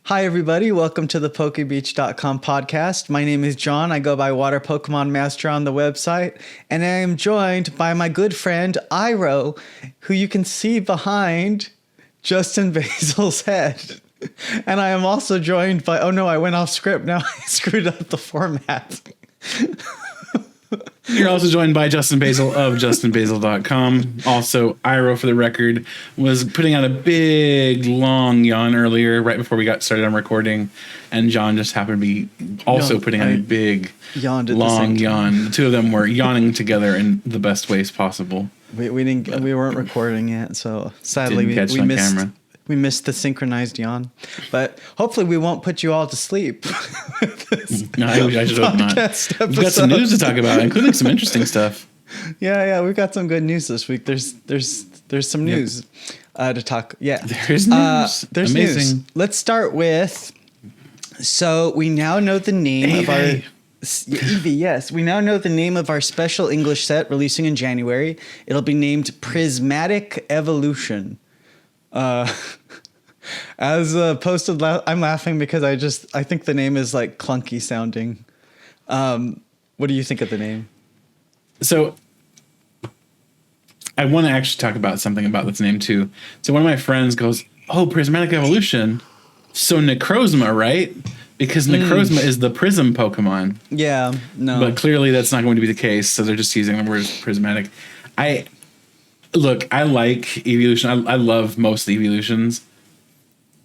Hi, everybody. Welcome to the PokeBeach.com podcast. My name is John. I go by Water Pokemon Master on the website. And I am joined by my good friend, Iro, who you can see behind Justin Basil's head. And I am also joined by, oh no, I went off script. Now I screwed up the format. You're also joined by Justin Basil of justinbasil.com. Also, Iro, for the record, was putting out a big, long yawn earlier, right before we got started on recording. And John just happened to be also putting out a big, long yawn. The two of them were yawning together in the best ways possible. We weren't recording yet, so sadly we missed camera. We missed the synchronized yawn, but hopefully we won't put you all to sleep. No, I should hope not. We've got some news to talk about, including some interesting stuff. Yeah, we've got some good news this week. There's some news to talk. Yeah, there's news. There's amazing news. Let's start with. So we now know the name of our. Eevee, yes. We now know the name of our special English set releasing in January. It'll be named Prismatic Evolution. As posted, I'm laughing because I think the name is like clunky sounding. What do you think of the name? So I want to actually talk about something about this name too. So one of my friends goes, "Oh, Prismatic Evolution. So Necrozma, right? Because Necrozma is the Prism Pokemon." Yeah, no. But clearly that's not going to be the case. So they're just using the word Prismatic. Look, I like Evolution. I love most Evolutions.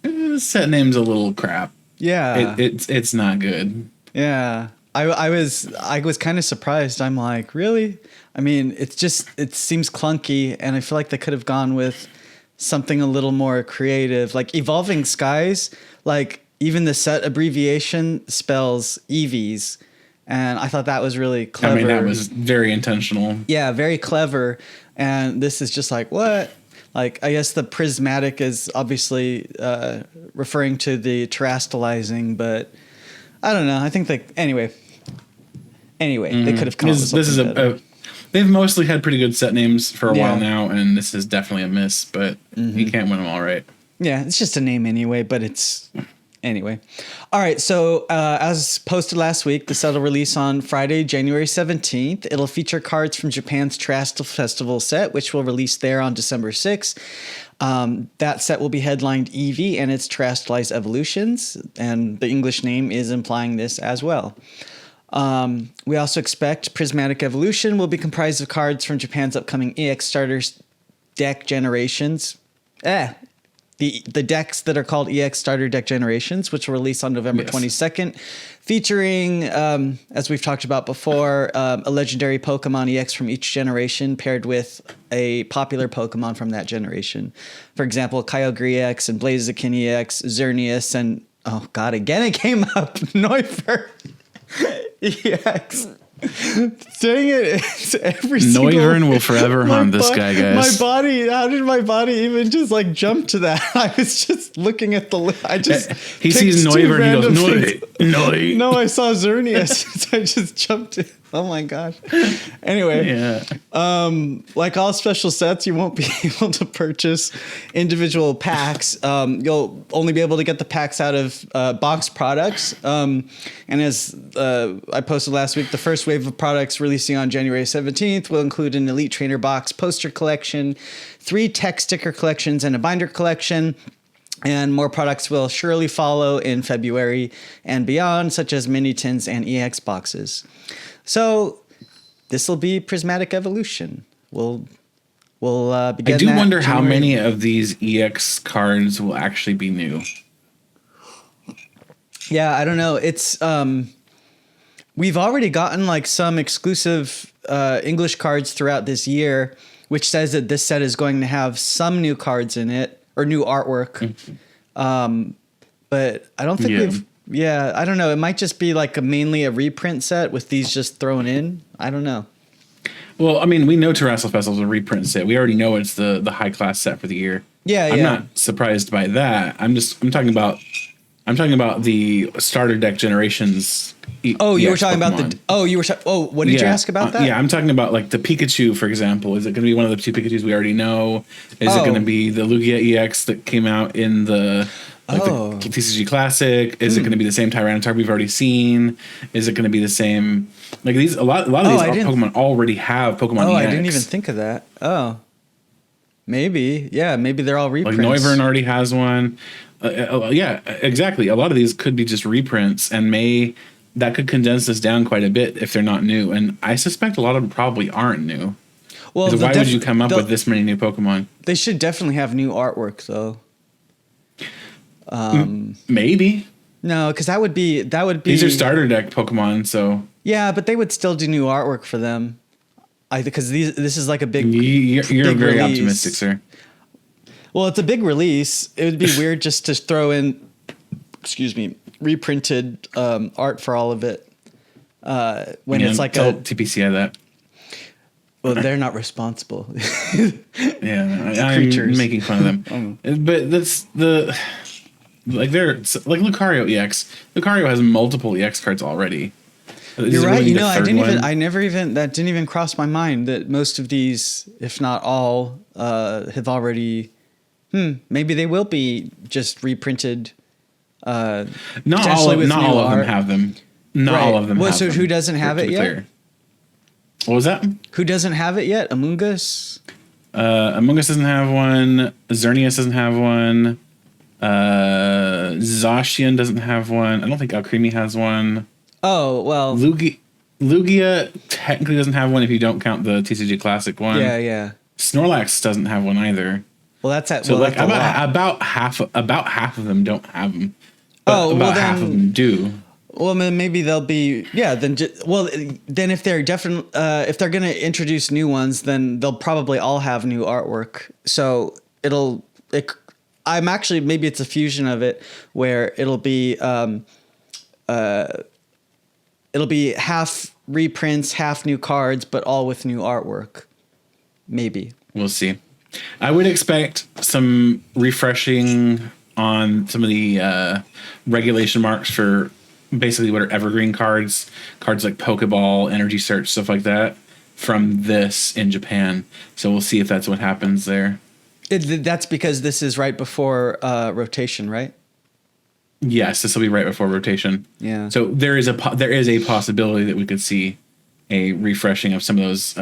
The set name's a little crap. Yeah, it's not good. Yeah, I was kind of surprised. I'm like, really? I mean, it seems clunky, and I feel like they could have gone with something a little more creative, like Evolving Skies. Like even the set abbreviation spells EVs. And I thought that was really clever. I mean, that was very intentional. Yeah, very clever. And this is just like, what? Like, I guess the prismatic is obviously referring to the terastallizing, but I don't know. I think anyway, they could have come up with something better. They've mostly had pretty good set names for a while now, and this is definitely a miss, but you can't win them all right. Yeah, it's just a name anyway, but it's... Anyway. All right. So as posted last week, the set will release on Friday, January 17th. It'll feature cards from Japan's Terastal Festival set, which will release there on December 6th. That set will be headlined Eevee and its Terastallized Evolutions. And the English name is implying this as well. We also expect Prismatic Evolution will be comprised of cards from Japan's upcoming EX Starters deck generations. The decks that are called EX Starter Deck Generations, which will release on November 22nd, featuring, as we've talked about before, a legendary Pokemon EX from each generation paired with a popular Pokemon from that generation. For example, Kyogre EX and Blaziken EX, Xerneas, and, oh god, again it came up, Neufert EX. Dang it, it's every single... Noivern will forever haunt this guy, guys. How did my body even just like jump to that? I was just looking at the he sees Noivern and he goes, Noi. No, I saw Xerneas, so I just jumped to... Oh my gosh. Anyway, like all special sets, you won't be able to purchase individual packs. You'll only be able to get the packs out of box products. And as I posted last week, the first wave of products releasing on January 17th will include an Elite Trainer box poster collection, 3 tech sticker collections, and a binder collection. And more products will surely follow in February and beyond, such as mini tins and EX boxes. So this will be Prismatic Evolution. We'll begin. I do wonder how many of these EX cards will actually be new. Yeah, I don't know. It's we've already gotten like some exclusive English cards throughout this year, which says that this set is going to have some new cards in it or new artwork. But I don't think we've. Yeah, I don't know. It might just be like mainly a reprint set with these just thrown in. I don't know. Well, I mean, we know Terastal Festival is a reprint set. We already know it's the high class set for the year. Yeah, I'm not surprised by that. I'm talking about the starter deck generations. Oh, you were talking Pokemon. about the. Oh, you were. What did you ask about that? Yeah, I'm talking about like the Pikachu, for example. Is it going to be one of the 2 Pikachus we already know? Is it going to be the Lugia EX that came out in the Like Oh. the TCG Classic, is it going to be the same Tyranitar we've already seen? Is it going to be the same? Like these, a lot of these Pokemon already have Pokemon EX. I didn't even think of that. Oh, maybe. Yeah, maybe they're all reprints. Like Noivern already has one. Yeah, exactly. A lot of these could be just reprints, and that could condense this down quite a bit if they're not new. And I suspect a lot of them probably aren't new. Well, why would you come up with this many new Pokemon? They should definitely have new artwork, though. Maybe. No, because that would be. These are starter deck Pokemon, so yeah, but they would still do new artwork for them. Because this is like a big. You're big very release. optimistic, sir. Well, it's a big release. It would be weird just to throw in, reprinted art for all of it. When it's like tell TPCI that. Well, they're not responsible. Yeah, I'm making fun of them. But that's they're like Lucario EX. Lucario has multiple EX cards already. You're right. That didn't even cross my mind that most of these, if not all, have already. Maybe they will be just reprinted. Not all of them have them. Not all of them. Well, have so them, who doesn't have it yet? Clear. What was that? Who doesn't have it yet? Among Us? Among Us doesn't have one. Xerneas doesn't have one. Zacian doesn't have one. I don't think Alcremie has one. Oh, well. Lugia technically doesn't have one if you don't count the TCG Classic one. Yeah. Snorlax doesn't have one either. Well, that's so about half of them don't have them. But half of them do. Well, maybe they'll be Then if they're if they're going to introduce new ones, then they'll probably all have new artwork. So I'm actually maybe it's a fusion of it where it'll be half reprints, half new cards, but all with new artwork. Maybe we'll see. I would expect some refreshing on some of the regulation marks for. Basically, what are evergreen cards like Pokeball, Energy Search, stuff like that, from this in Japan. So we'll see if that's what happens there. That's because this is right before rotation, right? Yes, this will be right before rotation. Yeah. So there is a possibility that we could see a refreshing of some of those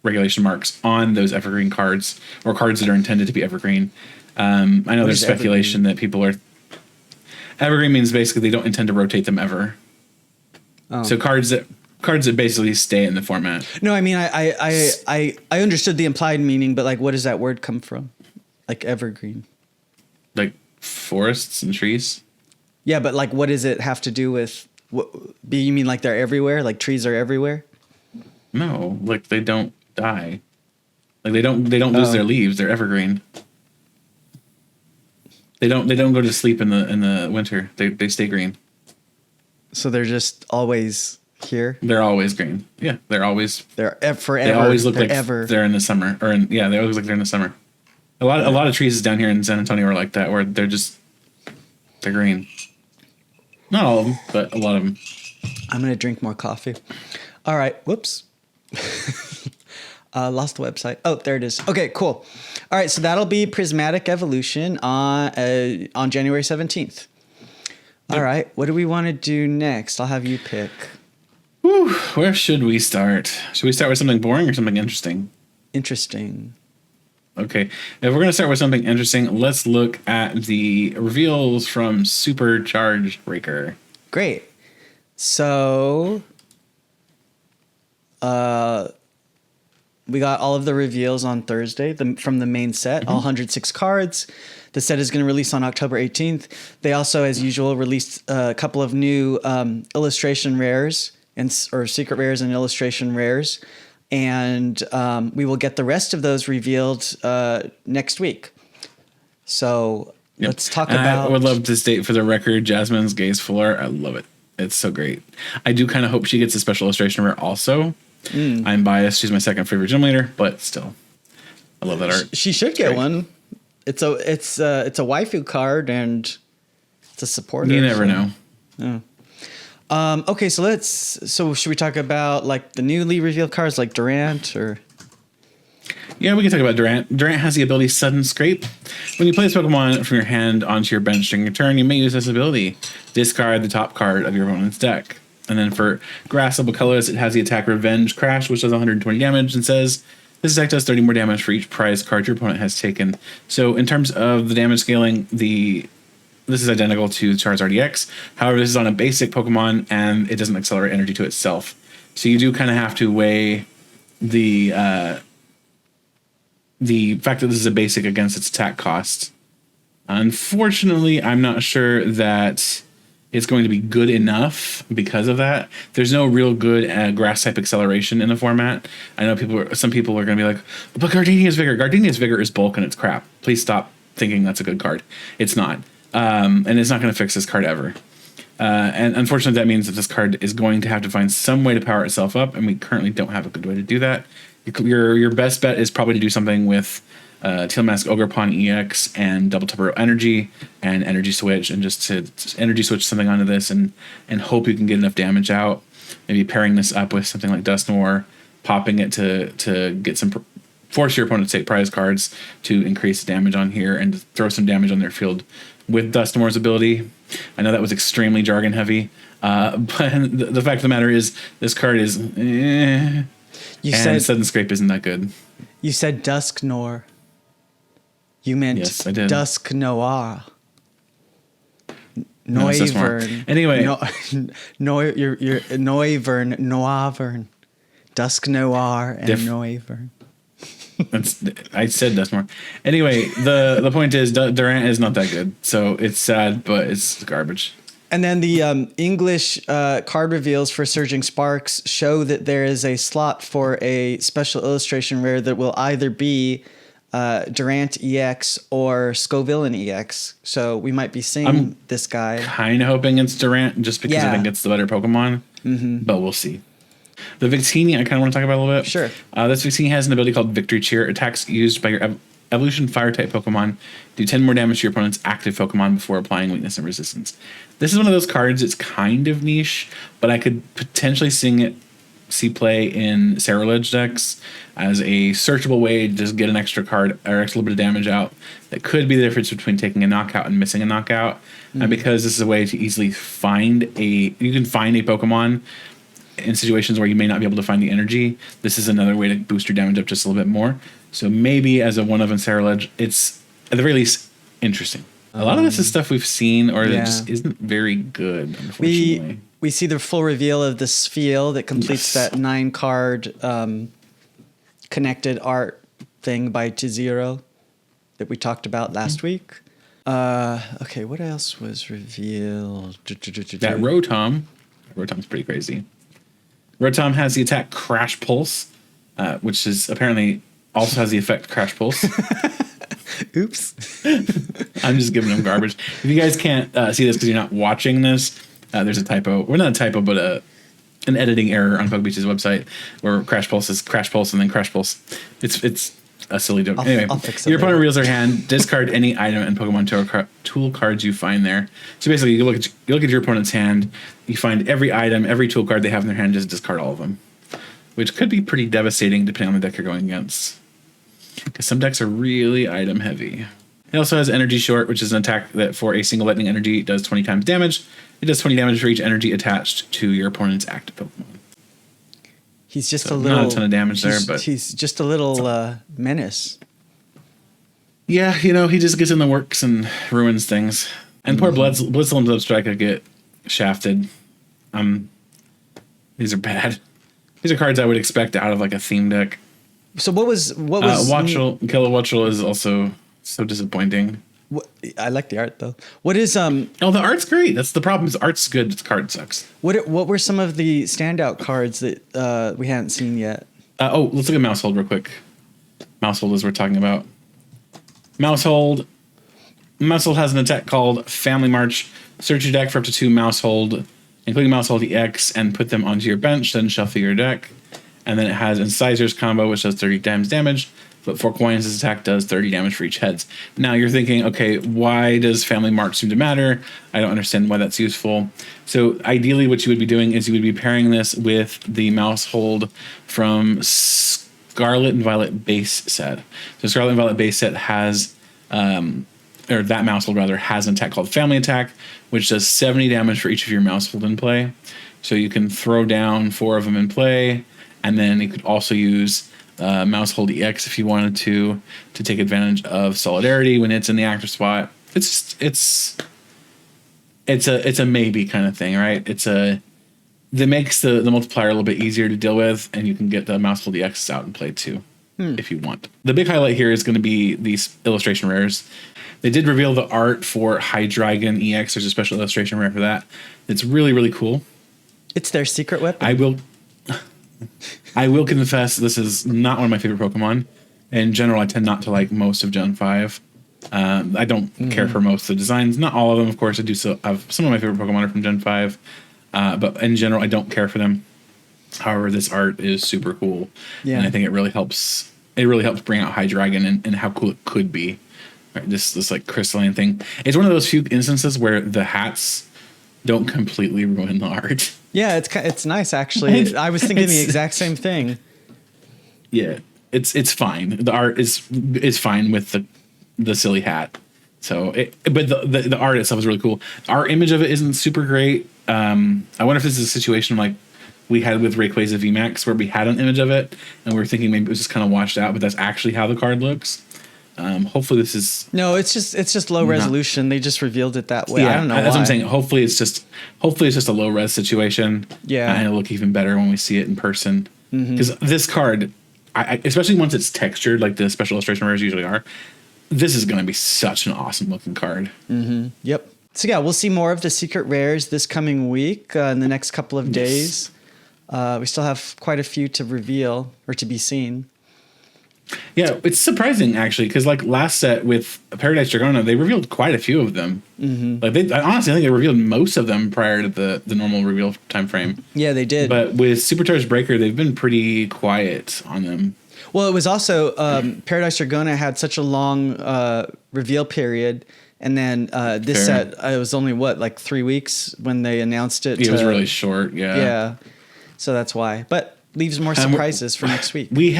regulation marks on those evergreen cards or cards that are intended to be evergreen. I know there's speculation that people are. Evergreen means basically they don't intend to rotate them ever. Oh. So cards that basically stay in the format. No, I mean I understood the implied meaning, but like, what does that word come from? Like evergreen, like forests and trees. Yeah, but like, what does it have to do with? You mean like they're everywhere? Like trees are everywhere? No, like they don't die. Like they don't lose their leaves. They're evergreen. They don't go to sleep in the winter. They stay green. So they're just always here. They're always green. Yeah, they're forever. They always look forever. Like they're in the summer, they always look like they're in the summer. A lot of trees down here in San Antonio are like that, where they're green. Not all of them, but a lot of them. I'm gonna drink more coffee. All right. Whoops. Lost the website. Oh, there it is. Okay, cool. All right, so that'll be Prismatic Evolution on January 17th. All right, what do we want to do next? I'll have you pick. Whew, where should we start? Should we start with something boring or something interesting? Interesting. Okay, if we're going to start with something interesting, let's look at the reveals from Supercharged Breaker. Great. So, we got all of the reveals on Thursday from the main set, all 106 cards. The set is going to release on October 18th. They also, as usual, released a couple of new illustration rares or secret rares and illustration rares. And we will get the rest of those revealed next week. So let's talk about... I would love to state for the record, Jasmine's Gaze Fuller. I love it. It's so great. I do kind of hope she gets a special illustration rare also. I'm biased. She's my second favorite gym leader, but still, I love that art. She should get one. It's a waifu card and it's a supporter. You never know. Yeah. Okay, so should we talk about like the newly revealed cards like Durant or? Yeah, we can talk about Durant. Durant has the ability Sudden Scrape. When you place Pokemon from your hand onto your bench during your turn, you may use this ability. Discard the top card of your opponent's deck. And then for Grass Level Colors, it has the attack Revenge Crash, which does 120 damage, and says this attack does 30 more damage for each prize card your opponent has taken. So in terms of the damage scaling, this is identical to Charizard EX. However, this is on a basic Pokemon, and it doesn't accelerate energy to itself. So you do kind of have to weigh the fact that this is a basic against its attack cost. Unfortunately, I'm not sure that it's going to be good enough because of that. There's no real good grass type acceleration in the format. I know some people are going to be like, but Gardenia's Vigor. Gardenia's Vigor is bulk and it's crap. Please stop thinking that's a good card. It's not. And it's not going to fix this card ever. And unfortunately, that means that this card is going to have to find some way to power itself up, and we currently don't have a good way to do that. Your best bet is probably to do something with Tail Mask Ogerpon EX and Double Turbo Energy and Energy Switch, and just to Energy Switch something onto this and hope you can get enough damage out. Maybe pairing this up with something like Dusknoir, popping it to get some force your opponent to take prize cards to increase damage on here and to throw some damage on their field with Dusknoir's ability. I know that was extremely jargon heavy, but the fact of the matter is this card is and Sudden Scrape isn't that good. You said Dusknoir. You meant yes, I did. Dusknoir. No, Noivern. Anyway. You're Noivern, Noivern. Dusknoir and Noivern. I said Dusknoir. Anyway, the point is Durant is not that good, so it's sad, but it's garbage. And then the English card reveals for Surging Sparks show that there is a slot for a special illustration rare that will either be Durant EX or Scovillain EX. So we might be seeing this guy. Kind of hoping it's Durant just because I think it's the better Pokemon, but we'll see. The Victini, I kind of want to talk about a little bit. Sure. This Victini has an ability called Victory Cheer. Attacks used by your Evolution Fire-type Pokemon do 10 more damage to your opponent's active Pokemon before applying weakness and resistance. This is one of those cards, it's kind of niche, but I could potentially see play in Cerulege decks as a searchable way to just get an extra card or extra little bit of damage out. That could be the difference between taking a knockout and missing a knockout. And because this is a way to easily find you can find a Pokemon in situations where you may not be able to find the energy, this is another way to boost your damage up just a little bit more. So maybe as a one-of in Cerulege, it's at the very least interesting. A lot of this is stuff we've seen or that just isn't very good, unfortunately. We see the full reveal of the Spheal that completes that 9-card connected art thing by Chiziro that we talked about last week. Okay, what else was revealed? That Rotom. Rotom's pretty crazy. Rotom has the attack Crash Pulse, which is apparently also has the effect Crash Pulse. Oops. I'm just giving them garbage. If you guys can't see this because you're not watching this, there's a typo. Well, not a typo, but an editing error on PokeBeach's website where Crash Pulse is Crash Pulse and then Crash Pulse. It's a silly joke. Anyway, your opponent reveals their hand, discard any item and Pokemon tool cards you find there. So basically, you look at your opponent's hand, you find every item, every tool card they have in their hand, just discard all of them, which could be pretty devastating depending on the deck you're going against. Because some decks are really item heavy. It also has Energy Short, which is an attack that for a single lightning energy does 20 times damage. It does 20 damage for each energy attached to your opponent's active Pokemon. He's just a little... Not a ton of damage there, but... He's just a little menace. Yeah, he just gets in the works and ruins things. And poor Blitzel and Bloodstrike get shafted. These are bad. These are cards I would expect out of like a theme deck. So what was Kilowattrel is also so disappointing. I like the art though. What is the art's great. That's the problem. Is art's good. The card sucks. What were some of the standout cards that we hadn't seen yet? Let's look at Mousehold real quick. Mousehold is we're talking about. Mousehold has an attack called Family March. Search your deck for up to 2 Mousehold, including Mousehold EX, and put them onto your bench. Then shuffle your deck. And then it has Incisors combo, which does 30 times damage. But 4 coins, this attack does 30 damage for each heads. Now you're thinking, okay, why does Family March seem to matter? I don't understand why that's useful. So ideally what you would be doing is you would be pairing this with the Mousehold from Scarlet and Violet base set. So Scarlet and Violet base set has or that Mousehold rather, has an attack called Family Attack, which does 70 damage for each of your Mousehold in play. So you can throw down 4 of them in play, and then you could also use Mousehold EX if you wanted to take advantage of Solidarity when it's in the active spot. It's a maybe kind of thing, right? That makes the multiplier a little bit easier to deal with, and you can get the Mousehold EX out and play too if you want. The big highlight here is going to be these illustration rares. They did reveal the art for Hydreigon EX. There's a special illustration rare for that. It's really, really cool. It's their secret weapon. I will confess this is not one of my favorite Pokemon. In general, I tend not to like most of Gen 5. I don't care for most of the designs. Not all of them, of course. I do still have some of my favorite Pokemon are from Gen 5. But in general, I don't care for them. However, this art is super cool. Yeah. And I think it really helps bring out Hydreigon and how cool it could be. Right, this like crystalline thing. It's one of those few instances where the hats don't completely ruin the art. Yeah, it's nice actually. I was thinking the exact same thing. Yeah, it's fine. The art is fine with the silly hat. So, but the art itself is really cool. Our image of it isn't super great. I wonder if this is a situation like we had with Rayquaza VMAX where we had an image of it and we were thinking maybe it was just kind of washed out, but that's actually how the card looks. Hopefully this is it's just low resolution. They just revealed it that way. Yeah, I don't know. That's what I'm saying. Hopefully it's just a low res situation. Yeah, and it'll look even better when we see it in person. Because this card, especially once it's textured like the special illustration rares usually are, this is going to be such an awesome looking card. Yep. So yeah, we'll see more of the secret rares this coming week in the next couple of days. We still have quite a few to reveal or to be seen. Yeah, it's surprising actually because like last set with Paradise Dragona, they revealed quite a few of them. Like I think they revealed most of them prior to the normal reveal time frame. Yeah, they did. But with Supercharged Breaker, they've been pretty quiet on them. Well, it was also Paradise Dragona had such a long reveal period, and then this set it was only like 3 weeks when they announced it. It was really short. Yeah. Yeah. So that's why, but leaves more surprises for next week. We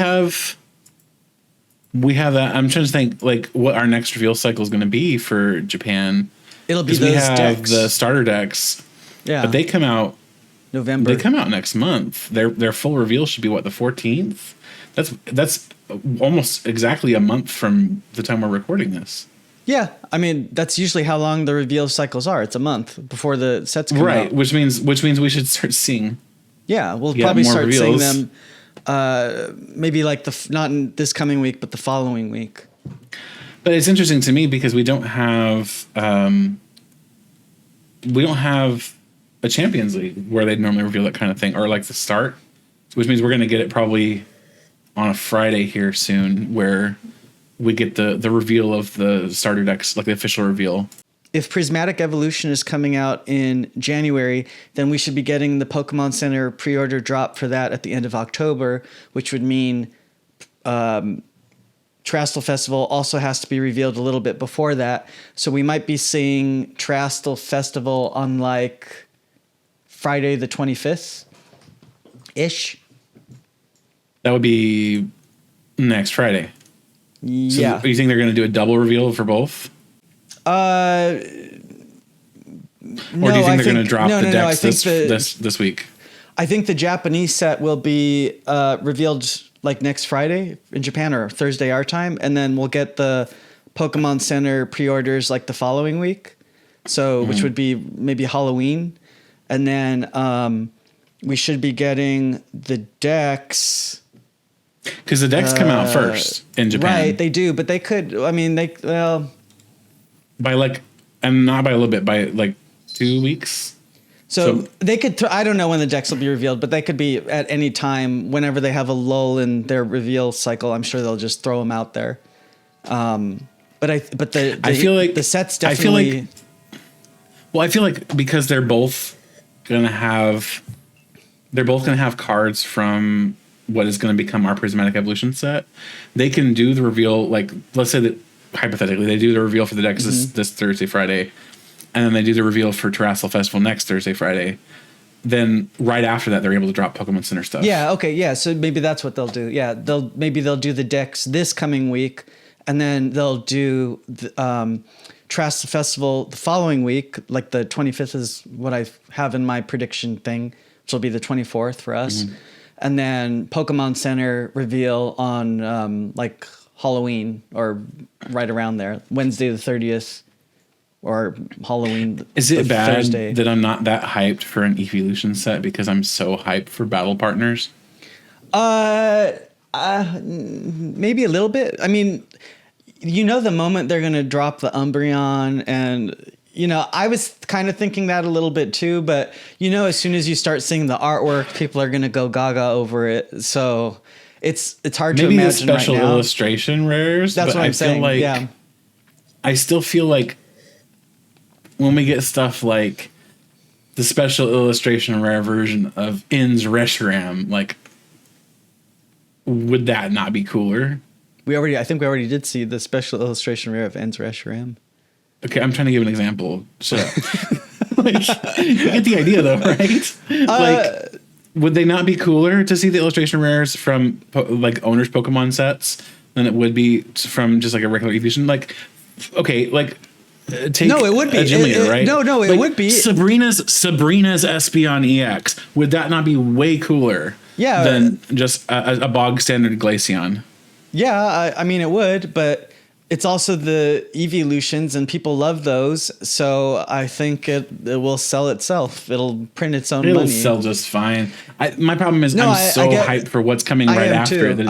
have that. I'm trying to think like what our next reveal cycle is going to be for Japan. It'll be those decks. The starter decks. Yeah. But they come out November. They come out next month. Their full reveal should be the 14th. That's almost exactly a month from the time we're recording this. Yeah, I mean that's usually how long the reveal cycles are. It's a month before the sets come out. Right, which means we should start seeing. Yeah, we'll probably start seeing them. Maybe like not in this coming week, but the following week. But it's interesting to me because we don't have a Champions League where they'd normally reveal that kind of thing, or like the start, which means we're going to get it probably on a Friday here soon, where we get the reveal of the starter decks, like the official reveal. If Prismatic Evolution is coming out in January, then we should be getting the Pokemon Center pre-order drop for that at the end of October, which would mean Trastal Festival also has to be revealed a little bit before that. So we might be seeing Trastal Festival on like Friday the 25th-ish. That would be next Friday. Yeah. So you think they're going to do a double reveal for both? Or do you think they're going to drop the decks this week? I think the Japanese set will be revealed like next Friday in Japan or Thursday our time, and then we'll get the Pokemon Center pre-orders like the following week. So which would be maybe Halloween, and then we should be getting the decks. Because the decks come out first in Japan. Right, they do, but they could. I mean, by like, and not by a little bit, by like 2 weeks. So they could. I don't know when the decks will be revealed, but they could be at any time whenever they have a lull in their reveal cycle. I'm sure they'll just throw them out there. I feel like the sets definitely. I feel like because they're both gonna have cards from what is going to become our Prismatic Evolution set, they can do the reveal. Like, let's say that hypothetically they do the reveal for the decks this Thursday, Friday, and then they do the reveal for Terrestrial Festival next Thursday, Friday. Then right after that, they're able to drop Pokemon Center stuff. Yeah. Okay. Yeah. So maybe that's what they'll do. Yeah. They'll do the decks this coming week, and then they'll do Trash the Festival the following week. Like the 25th is what I have in my prediction thing, which will be the 24th for us. Mm-hmm. And then Pokemon Center reveal on like Halloween or right around there, Wednesday the 30th or Halloween. Is it bad Thursday. that I'm not that hyped for an Evolution set because I'm so hyped for Battle Partners? Maybe a little bit. I mean, the moment they're going to drop the Umbreon and, I was kind of thinking that a little bit too, but, as soon as you start seeing the artwork, people are going to go gaga over it. So it's hard to imagine maybe the special right now. illustration rares. That's what I'm saying. Like, yeah. I still feel like when we get stuff like the special illustration rare version of In's Reshiram, like, would that not be cooler? I think we already did see the special illustration rare of In's Reshiram. Okay, I'm trying to give an example. Shut up. Like, you get the idea, though, right? Like, would they not be cooler to see the illustration rares from like owners' Pokemon sets than it would be from just like a regular evolution? Like, okay, like take no, it would be a gym leader, right? No, like, it would be Sabrina's Espeon EX. Would that not be way cooler? Yeah, than just a bog standard Glaceon. Yeah, I mean it would, but it's also the evolutions and people love those, so I think it will sell itself. It'll print its own money. It'll sell just fine. My problem is I'm so hyped for what's coming right after it that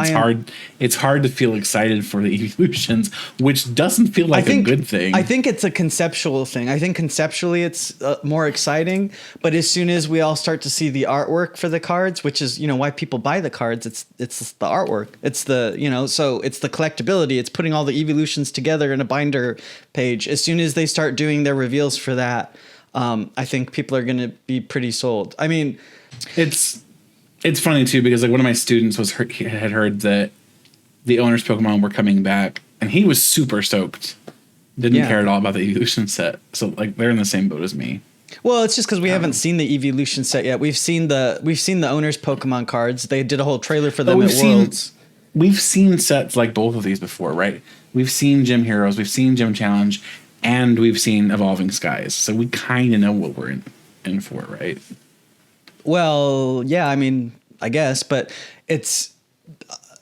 it's hard to feel excited for the evolutions, which doesn't feel like a good thing. I think it's a conceptual thing. I think conceptually it's more exciting, but as soon as we all start to see the artwork for the cards, which is, why people buy the cards, it's the artwork. It's the, so it's the collectability. It's putting all the evolutions together in a binder page. As soon as they start doing their reveals for that, I think people are going to be pretty sold. I mean, it's funny too because like one of my students had heard that the owners' Pokemon were coming back, and he was super stoked. Didn't care at all about the evolution set. So like they're in the same boat as me. Well, it's just because we haven't seen the evolution set yet. We've seen the owners' Pokemon cards. They did a whole trailer for them at Worlds. We've seen sets like both of these before, right? We've seen Gym Heroes, we've seen Gym Challenge, and we've seen Evolving Skies. So we kind of know what we're in for, right? Well, yeah, I mean, I guess, but but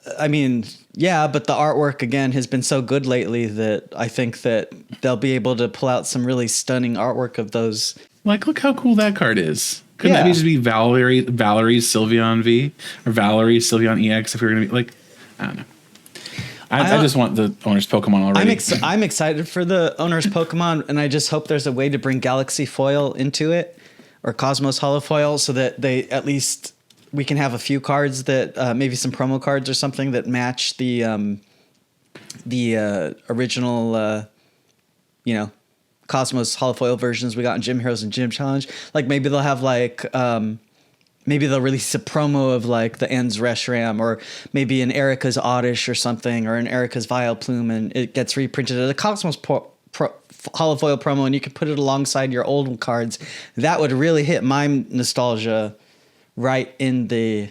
the artwork, again, has been so good lately that I think that they'll be able to pull out some really stunning artwork of those. Like, look how cool that card is. Couldn't that just be Valerie's Sylveon V or Valerie's Sylveon EX if we were going to be like, I don't know. I just want the owner's Pokemon already. I'm excited for the owner's Pokemon, and I just hope there's a way to bring Galaxy Foil into it or Cosmos Holofoil so that they at least we can have a few cards that maybe some promo cards or something that match the original Cosmos Holofoil versions we got in Gym Heroes and Gym Challenge. Like maybe they'll have like maybe they'll release a promo of like the Ends Reshiram or maybe an Erica's Oddish or something or an Erica's Vileplume, and it gets reprinted as a Cosmos Holofoil promo, and you can put it alongside your old cards. That would really hit my nostalgia right in the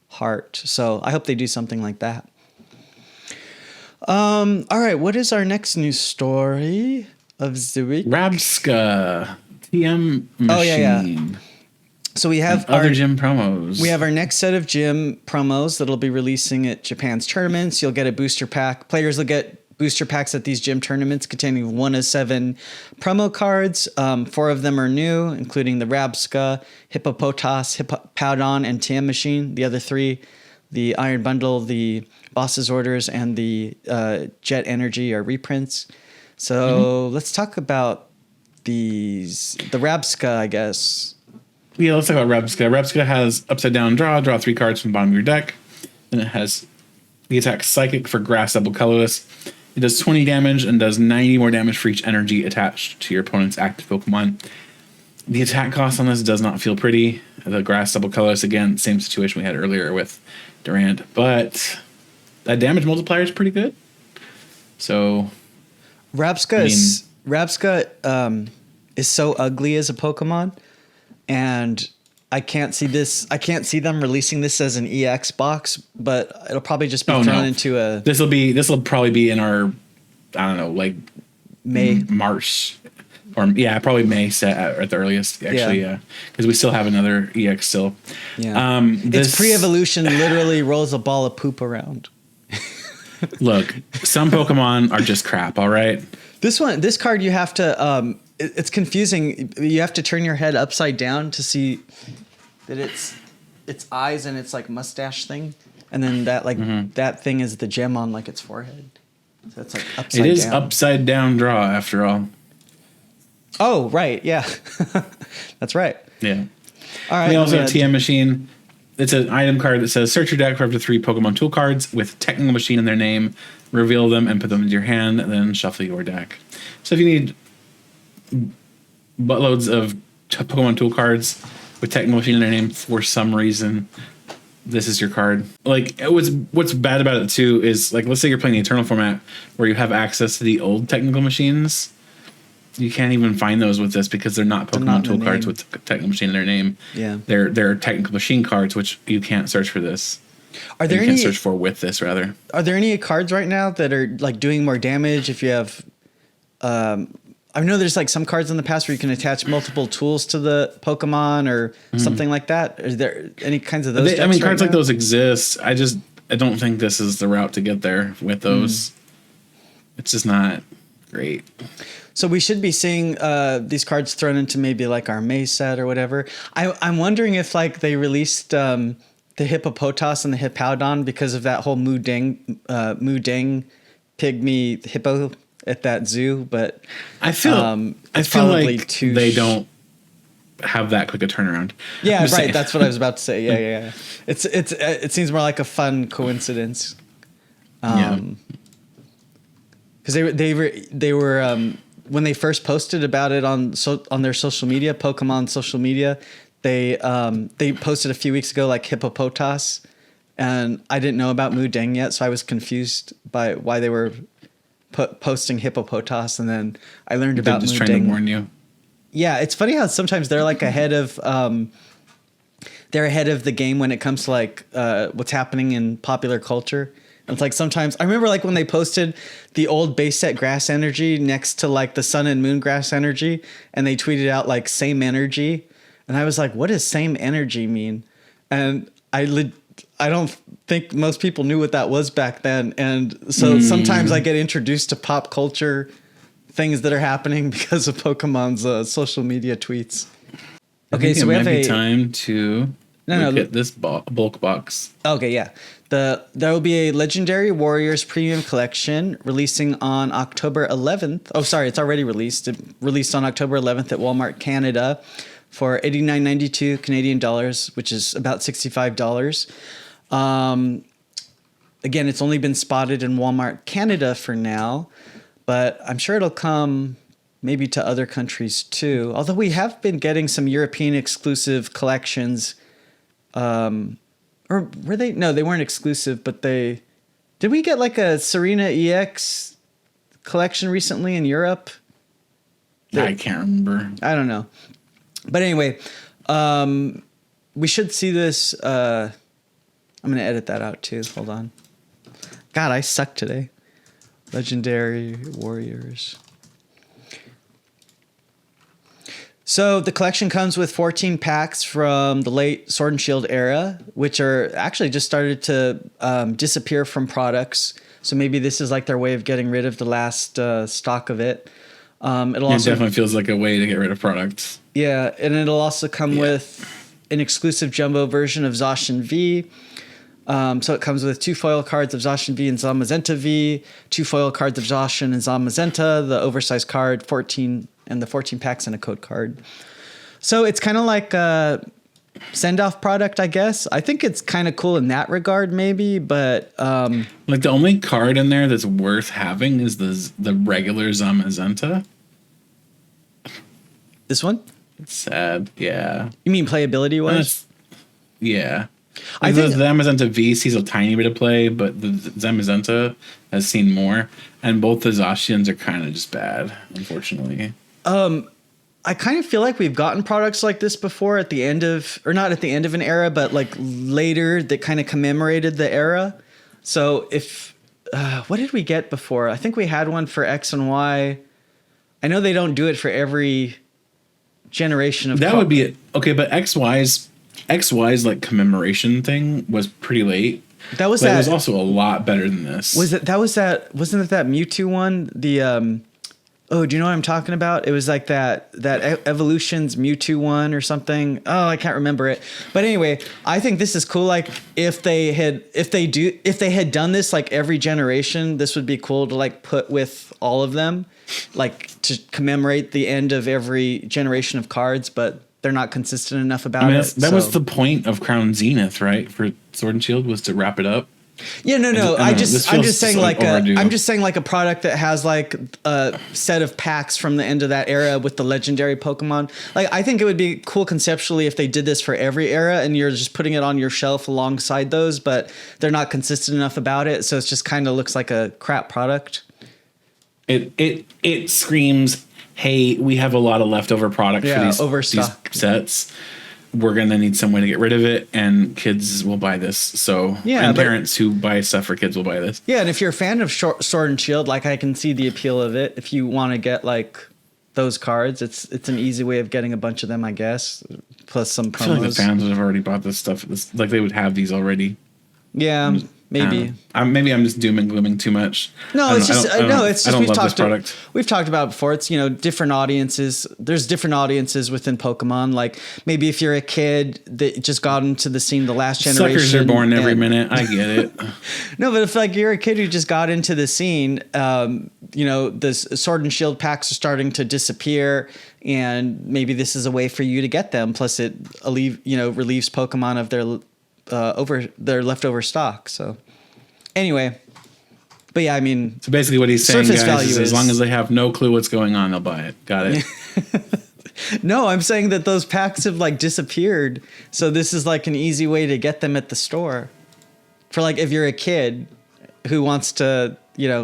heart. So I hope they do something like that. All right, what is our next news story of the week? Rabska TM Machine. Oh yeah. So we have other gym promos. We have our next set of gym promos that'll be releasing at Japan's tournaments. You'll get a booster pack. Players will get booster packs at these gym tournaments containing 1 of 7 promo cards. 4 of them are new, including the Rabska, Hippopotas, Hippowdon, and TM Machine. The other 3, the Iron Bundle, the Boss's Orders, and the Jet Energy are reprints. So let's talk about these. The Rabska, I guess. Yeah, let's talk about Rabska. Rabska has Upside Down Draw 3 cards from the bottom of your deck. Then it has the attack Psychic for Grass Double Colorless. It does 20 damage and does 90 more damage for each energy attached to your opponent's active Pokemon. The attack cost on this does not feel pretty. The Grass Double Colorless, again, same situation we had earlier with Durant, but that damage multiplier is pretty good. So Rabska is so ugly as a Pokemon. And I can't see this. I can't see them releasing this as an EX box, but it'll probably just be thrown into a. This will probably be in our, I don't know, like May. March, or probably May set at the earliest. Actually, because we still have another EX still. Yeah. It's pre-evolution. Literally rolls a ball of poop around. Look, some Pokemon are just crap. All right. This card, you have to. It's confusing. You have to turn your head upside down to see that it's eyes and its like mustache thing, and then that that thing is the gem on like its forehead. So it's like upside down. It is upside down draw after all. Oh right, yeah, that's right. Yeah. All right. We also have TM Machine. It's an item card that says search your deck for up to 3 Pokemon tool cards with Technical Machine in their name. Reveal them and put them into your hand, and then shuffle your deck. So if you need buttloads of Pokemon tool cards with Technical Machine in their name for some reason, this is your card. Like, what's bad about it too is, like, let's say you're playing the Eternal format where you have access to the old Technical Machines. You can't even find those with this because they're not Pokemon tool cards with Technical Machine in their name. Yeah, they're Technical Machine cards, which you can't search for this. Are there you can't search for with this, rather. Are there any cards right now that are like doing more damage if you have? I know there's like some cards in the past where you can attach multiple tools to the Pokemon or something like that. Is there any kinds of those? Cards like those exist. I don't think this is the route to get there with those. It's just not great. So we should be seeing these cards thrown into maybe like our May set or whatever. I'm wondering if like they released the Hippopotas and the Hippowdon because of that whole Mooding pygmy hippo at that zoo. But I feel like they don't have that quick a turnaround. Yeah, right. Saying. That's what I was about to say. Yeah. It seems more like a fun coincidence. Because they were when they first posted about it on their social media, Pokemon social media, they posted a few weeks ago like Hippopotas, and I didn't know about Mooding yet, so I was confused by why they were posting Hippopotas, and then I learned about just Mooding. Trying to warn you. Yeah, it's funny how sometimes they're like ahead of the game when it comes to like what's happening in popular culture. It's like sometimes I remember like when they posted the old base set grass energy next to like the sun and moon grass energy, and they tweeted out like same energy, and I was like, what does same energy mean? And I don't think most people knew what that was back then, and so sometimes I get introduced to pop culture things that are happening because of Pokemon's social media tweets. Okay, so we have time to look at this bulk box. Okay, yeah. There will be a Legendary Warriors Premium Collection releasing on October 11th. Oh, sorry, it's already released. It released on October 11th at Walmart Canada for $89.92 Canadian dollars, which is about $65. Again, it's only been spotted in Walmart Canada for now, but I'm sure it'll come maybe to other countries too. Although we have been getting some European exclusive collections. Or were they? No, they weren't exclusive, but did we get like a Serena EX collection recently in Europe? I can't remember. I don't know. But anyway, we should see this. I'm going to edit that out too. Hold on. God, I suck today. Legendary Warriors. So the collection comes with 14 packs from the late Sword and Shield era, which are actually just started to disappear from products. So maybe this is like their way of getting rid of the last stock of it. It definitely feels like a way to get rid of products. Yeah, and it'll also come with an exclusive jumbo version of Zacian V. So it comes with 2 foil cards of Zacian V and Zamazenta V, 2 foil cards of Zacian and Zamazenta, the oversized card, 14 and the 14 packs and a code card. So it's kind of like a send-off product, I guess. I think it's kind of cool in that regard, maybe, but like the only card in there that's worth having is the regular Zamazenta. This one? It's sad, yeah. You mean playability wise? Yeah. I think the Zamazenta V sees a tiny bit of play, but the Zamazenta has seen more, and both the Zacians are kind of just bad, unfortunately. I kind of feel like we've gotten products like this before at the end of, or not at the end of an era, but like later that kind of commemorated the era. So if, what did we get before? I think we had one for X and Y. I know they don't do it for every generation of that would be it. Okay, but XY's like commemoration thing was pretty late. That was but that. It was also a lot better than this. Wasn't it that Mewtwo one? The oh, do you know what I'm talking about? It was like that Evolution's Mewtwo one or something. Oh, I can't remember it. But anyway, I think this is cool. Like if they had done this like every generation, this would be cool to like put with all of them, like to commemorate the end of every generation of cards. But they're not consistent enough about it. That was the point of Crown Zenith, right? For Sword and Shield was to wrap it up. Yeah, no. I'm just saying overdue. I'm just saying like a product that has like a set of packs from the end of that era with the legendary Pokemon. Like I think it would be cool conceptually if they did this for every era and you're just putting it on your shelf alongside those, but they're not consistent enough about it, so it just kind of looks like a crap product. It screams, hey, we have a lot of leftover product for these sets. We're going to need some way to get rid of it, and kids will buy this. So, and parents who buy stuff for kids will buy this. Yeah, and if you're a fan of Sword and Shield, like I can see the appeal of it. If you want to get like those cards, it's an easy way of getting a bunch of them, I guess. Plus some promos. I feel like the fans would have already bought this stuff. Like they would have these already. Yeah, maybe. Maybe I'm just doom and glooming too much. No, it's just we've talked about it before. It's, different audiences. There's different audiences within Pokemon. Like maybe if you're a kid that just got into the scene the last generation. Suckers are born every minute. I get it. No, but if like you're a kid who just got into the scene, the Sword and Shield packs are starting to disappear, and maybe this is a way for you to get them. Plus, it relieves Pokemon of their leftover stock. So anyway, but yeah, I mean, so basically what he's saying, guys, is as long as they have no clue what's going on, they'll buy it. Got it. No, I'm saying that those packs have like disappeared. So this is like an easy way to get them at the store for like, if you're a kid who wants to,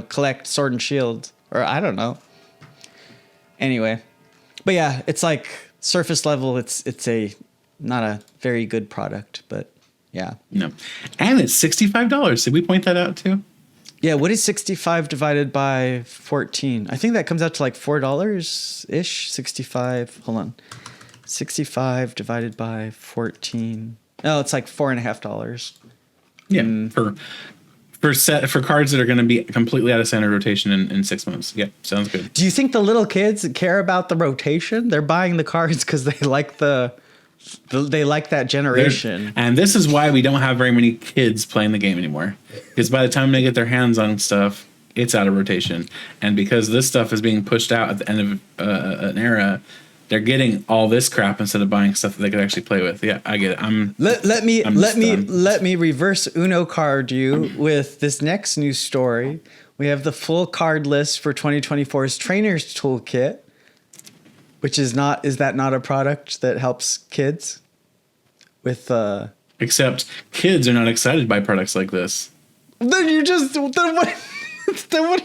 collect Sword and Shield, or I don't know. Anyway, but yeah, it's like surface level. It's not a very good product, but yeah. No. And it's $65. Did we point that out too? Yeah. What is 65 divided by 14? I think that comes out to like $4-ish. 65. Hold on. 65 divided by 14. No, it's like $4.50. Yeah. For cards that are going to be completely out of standard rotation in 6 months. Yeah. Sounds good. Do you think the little kids care about the rotation? They're buying the cards because they like that generation. And this is why we don't have very many kids playing the game anymore. Because by the time they get their hands on stuff, it's out of rotation. And because this stuff is being pushed out at the end of an era, they're getting all this crap instead of buying stuff that they could actually play with. Yeah, I get it. Let me reverse Uno card you with this next news story. We have the full card list for 2024's Trainer's Toolkit. Which is that not a product that helps kids with except kids are not excited by products like this. Then what are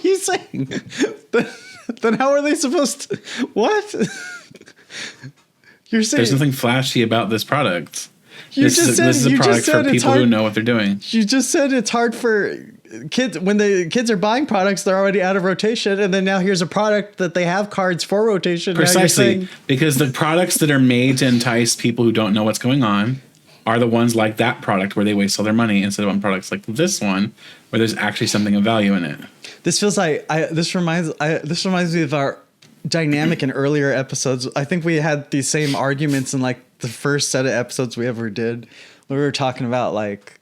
you saying? Then how are they supposed to what? You're saying there's nothing flashy about this product. This is a product for people who know what they're doing. You just said it's hard for kids. When the kids are buying products, they're already out of rotation, and then now here's a product that they have cards for rotation. Precisely, because the products that are made to entice people who don't know what's going on are the ones like that product where they waste all their money instead of on products like this one where there's actually something of value in it. This feels like this reminds me of our dynamic in earlier episodes. I think we had these same arguments in like the first set of episodes we ever did. We were talking about like.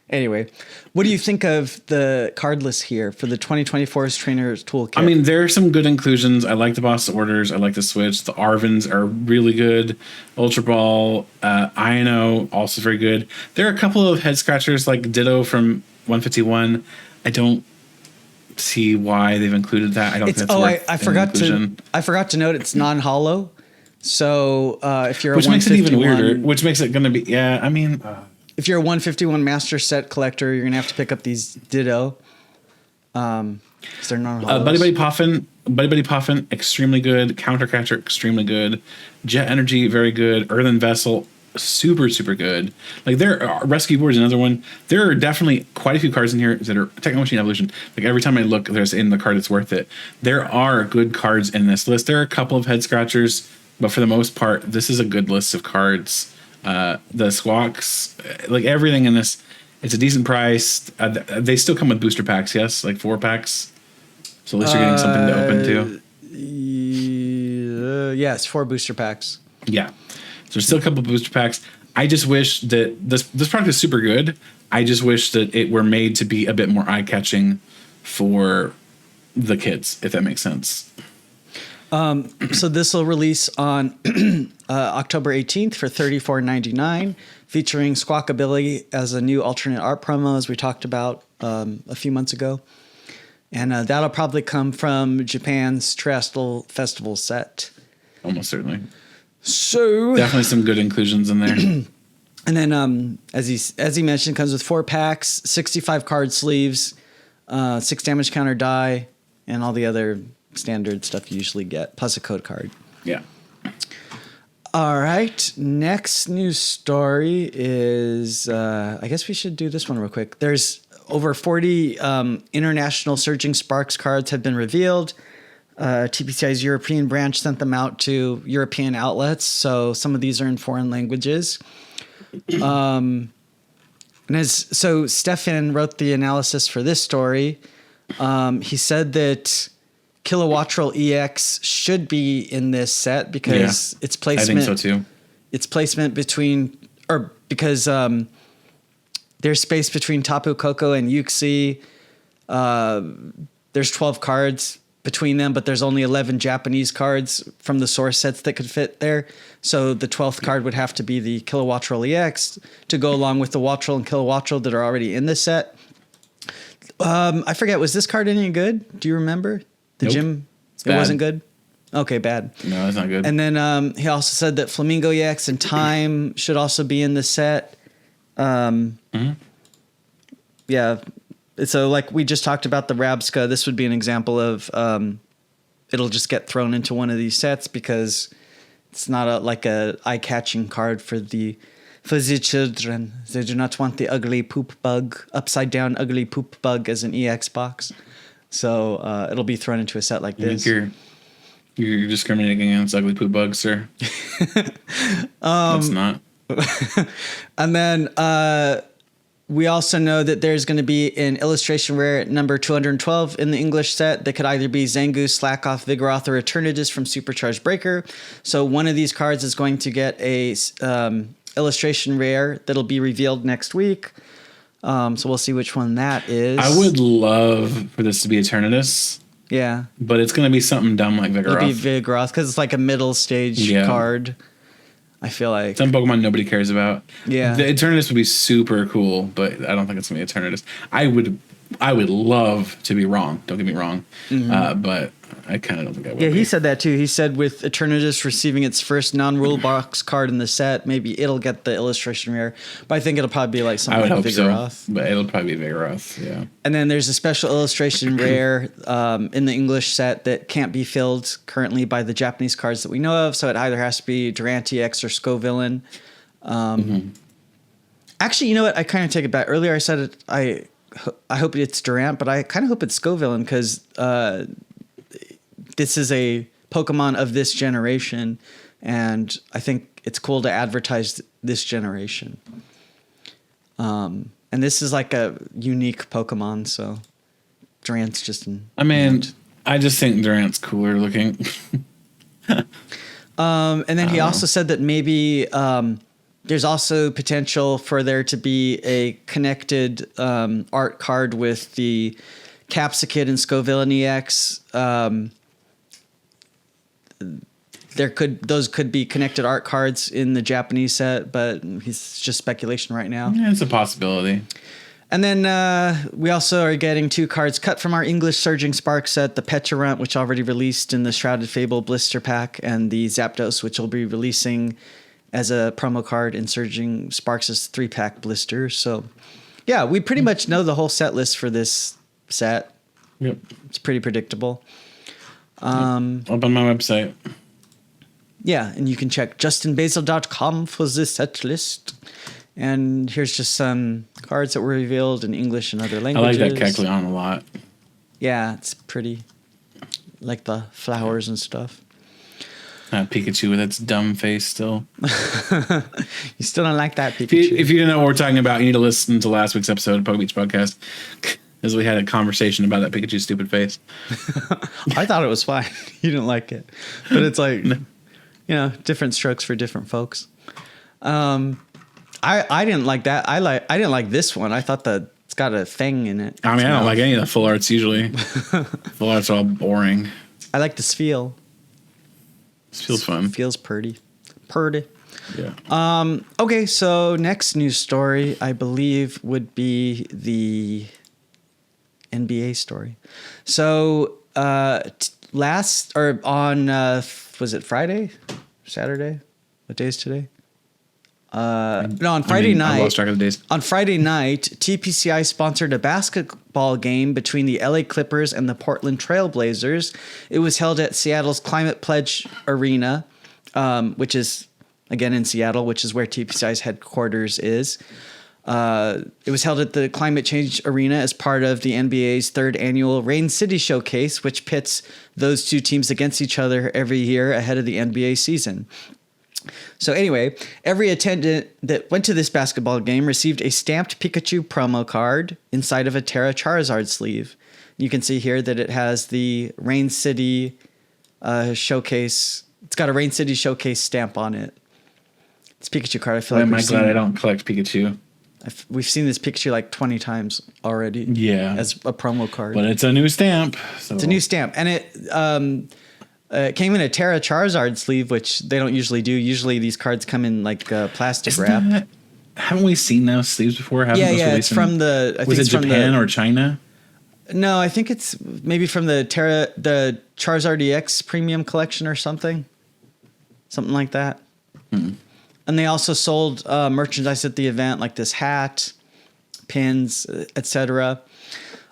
Anyway, what do you think of the card list here for the 2024's Trainer's Toolkit? I mean, there are some good inclusions. I like the Boss Orders. I like the Switch. The Arvins are really good. Ultra Ball, Ino, also very good. There are a couple of head scratchers like Ditto from 151. I don't see why they've included that. I don't think that's worth I forgot to note it's non-hollow. So if you're which makes it even weirder. Which makes it going to be if you're a 151 Master Set collector, you're gonna have to pick up these Ditto. Is there none? Buddy Buddy Puffin, extremely good. Countercatcher, extremely good. Jet Energy, very good. Earthen Vessel, super, super good. Like, there are Rescue Board is another one. There are definitely quite a few cards in here that are Techno Machine Evolution. Like, every time I look, there's in the card that's worth it. There are good cards in this list. There are a couple of head scratchers, but for the most part, this is a good list of cards. The Squawks, like everything in this, it's a decent price. They still come with booster packs, yes, like 4-packs. So at least you're getting something to open to. Yes, 4 booster packs. Yeah. So there's still a couple of booster packs. I just wish that this product is super good. I just wish that it were made to be a bit more eye-catching for the kids, if that makes sense. So this will release on October 18th for $34.99, featuring Squawkabilly as a new alternate art promo, as we talked about a few months ago. And that'll probably come from Japan's Terrestrial Festival set. Almost certainly. So definitely some good inclusions in there. And then, as he mentioned, comes with 4 packs, 65 card sleeves, 6 damage counter die, and all the other standard stuff you usually get, plus a code card. Yeah. All right. Next news story is, I guess we should do this one real quick. There's over 40 international Surging Sparks cards have been revealed. TPCI's European branch sent them out to European outlets, so some of these are in foreign languages. So Stefan wrote the analysis for this story. He said that Kilowattrel EX should be in this set because its placement. I think so too. Its placement because there's space between Tapu Koko and Yuxi. There's 12 cards between them, but there's only 11 Japanese cards from the source sets that could fit there. So the 12th card would have to be the Kilowattrel EX to go along with the Wattrel and Kilowattrel that are already in the set. I forget, was this card any good? Do you remember? The Gym? It wasn't good? Okay, bad. No, that's not good. And then he also said that Flamingo EX and Time should also be in the set. Yeah. So like we just talked about the Rabska, this would be an example of it'll just get thrown into one of these sets because it's not a eye-catching card for the children. They do not want the ugly poop bug, upside down ugly poop bug as an EX box. So it'll be thrown into a set like this. You're discriminating against ugly poop bugs, sir. That's not. And then we also know that there's going to be an illustration rare number 212 in the English set that could either be Zangoose, Slackoff, Vigoroth, or Eternatus from Supercharged Breaker. So one of these cards is going to get a illustration rare that'll be revealed next week. So we'll see which one that is. I would love for this to be Eternatus. Yeah. But it's going to be something dumb like Vigoroth. It'll be Vigoroth because it's like a middle stage card. I feel like some Pokemon nobody cares about. Yeah, the Eternatus would be super cool, but I don't think it's gonna be Eternatus. I would love to be wrong. Don't get me wrong, but I kind of don't think I would. Yeah, he said that too. He said with Eternatus receiving its first non-rule box card in the set, maybe it'll get the illustration rare. But I think it'll probably be like something like Vigoroth. So, but it'll probably be Vigoroth. Yeah. And then there's a special illustration rare in the English set that can't be filled currently by the Japanese cards that we know of. So it either has to be Durant EX or Scovillain. Actually, you know what? I kind of take it back. Earlier I said it. I hope it's Durant, but I kind of hope it's Scovillain because this is a Pokemon of this generation, and I think it's cool to advertise this generation. And this is like a unique Pokemon, so Durant's just I just think Durant's cooler looking. And then he also said that maybe there's also potential for there to be a connected art card with the Capsicid and Scovillain EX. Those could be connected art cards in the Japanese set, but it's just speculation right now. Yeah, it's a possibility. And then we also are getting 2 cards cut from our English Surging Spark set, the Petulant, which already released in the Shrouded Fable blister pack, and the Zapdos, which will be releasing as a promo card in Surging Sparks' 3-pack blister. So, yeah, we pretty much know the whole set list for this set. Yep. It's pretty predictable. Up on my website. Yeah, and you can check justinbasil.com for the set list. And here's just some cards that were revealed in English and other I languages. like that Kecleon a lot. Yeah, it's pretty. Like the flowers and stuff. Pikachu with its dumb face still. You still don't like that Pikachu? If you didn't know what we're talking about, you need to listen to last week's episode of Poke Beach Podcast. As we had a conversation about that Pikachu stupid face. I thought it was fine. You didn't like it. But it's like, different strokes for different folks. I didn't like that. I didn't like this one. I thought that it's got a thing in it. I mean, I don't like any of the full arts usually. Full arts are all boring. I like this feel. This feels fun. Feels purdy. Purdy. Yeah. Okay, so next news story, I believe, would be the NBA story. So was it Friday? Saturday? What day is today? On Friday night. I lost track of the days. On Friday night, TPCI sponsored a basketball game between the LA Clippers and the Portland Trail Blazers. It was held at Seattle's Climate Pledge Arena, which is again in Seattle, which is where TPCI's headquarters is. It was held at the Climate Change Arena as part of the NBA's third annual Rain City Showcase, which pits those two teams against each other every year ahead of the NBA season. So anyway, every attendant that went to this basketball game received a stamped Pikachu promo card inside of a Terra Charizard sleeve. You can see here that it has the Rain City Showcase. It's got a Rain City Showcase stamp on it. It's Pikachu card. I feel I'm glad I don't collect Pikachu. We've seen this Pikachu like 20 times already. Yeah. As a promo card. But it's a new stamp. So. It's a new stamp. And it came in a Terra Charizard sleeve, which they don't usually do. Usually these cards come in like plastic wrap. Haven't we seen those sleeves before? Yeah, it's from the... Was it Japan or China? No, I think it's maybe from the Charizard EX Premium Collection or something. Something like that. Mm-hmm. And they also sold merchandise at the event, like this hat, pins, etc.